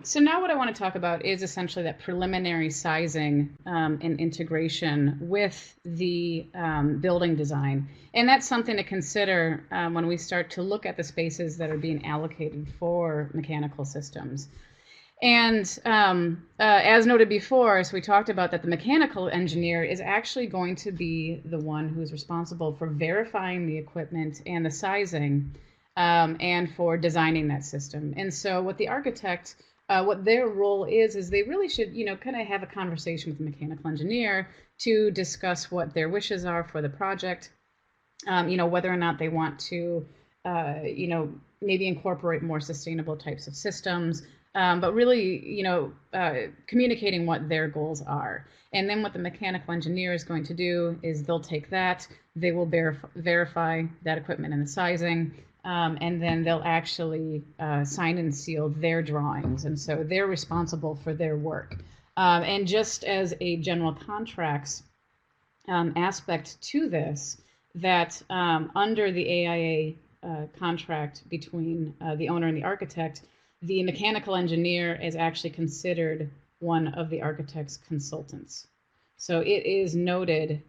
So now what I want to talk about is essentially that preliminary sizing and integration with the building design. And that's something to consider when we start to look at the spaces that are being allocated for mechanical systems. And as noted before, so we talked about that the mechanical engineer is actually going to be the one who's responsible for verifying the equipment and the sizing and for designing that system. And so what the architect, what their role is they really should, kind of have a conversation with the mechanical engineer to discuss what their wishes are for the project, whether or not they want to, maybe incorporate more sustainable types of systems, but really, communicating what their goals are. And then what the mechanical engineer is going to do is they'll take that, they will verify that equipment and the sizing, and then they'll actually sign and seal their drawings. And so they're responsible for their work. And just as a general contracts aspect to this, that under the AIA contract between the owner and the architect, the mechanical engineer is actually considered one of the architect's consultants. So it is noted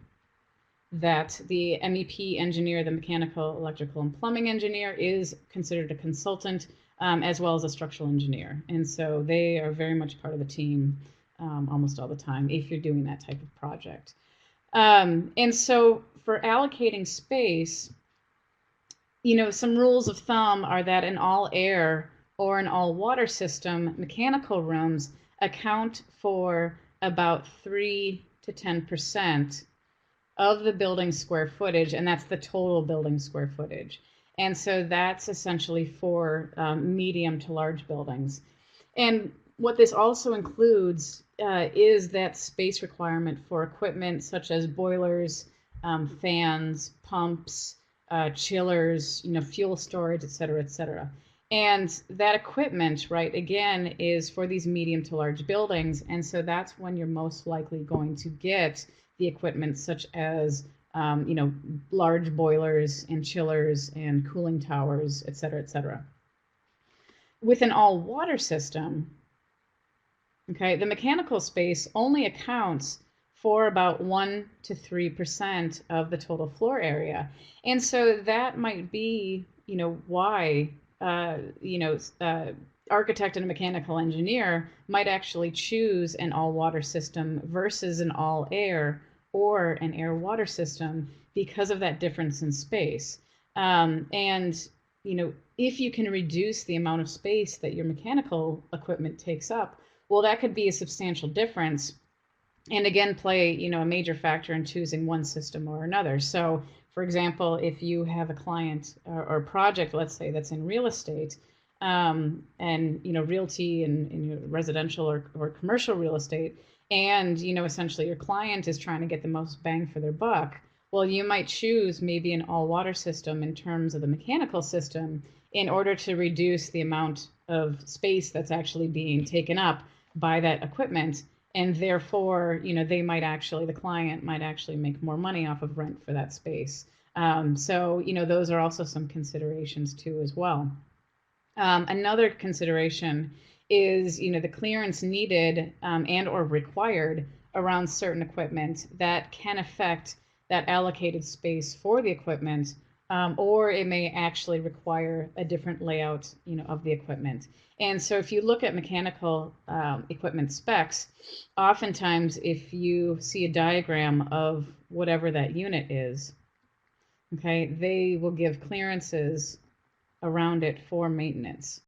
that the MEP engineer, the mechanical, electrical, and plumbing engineer, is considered a consultant as well as a structural engineer. And so they are very much part of the team almost all the time if you're doing that type of project. And so for allocating space, some rules of thumb are that an all air or an all water system, mechanical rooms account for about 3 to 10% of the building square footage, and that's the total building square footage. And so that's essentially for medium to large buildings. And what this also includes is that space requirement for equipment such as boilers, fans, pumps, chillers, fuel storage, et cetera, et cetera. And that equipment, right, again, is for these medium to large buildings. And so that's when you're most likely going to get the equipment such as, large boilers and chillers and cooling towers, et cetera, et cetera. With an all water system, okay, the mechanical space only accounts for about 1 to 3% of the total floor area. And so that might be, why architect and a mechanical engineer might actually choose an all-water system versus an all-air or an air-water system because of that difference in space. If you can reduce the amount of space that your mechanical equipment takes up, well, that could be a substantial difference. And again, play, a major factor in choosing one system or another. So for example, if you have a client or project, let's say, that's in real estate, and realty and residential or commercial real estate, and essentially your client is trying to get the most bang for their buck, well, you might choose maybe an all-water system in terms of the mechanical system in order to reduce the amount of space that's actually being taken up by that equipment. And therefore, the client might actually make more money off of rent for that space. So those are also some considerations too as well. Another consideration is, the clearance needed and or required around certain equipment that can affect that allocated space for the equipment, or it may actually require a different layout, of the equipment. And so if you look at mechanical equipment specs, oftentimes if you see a diagram of whatever that unit is, okay, they will give clearances around it for maintenance.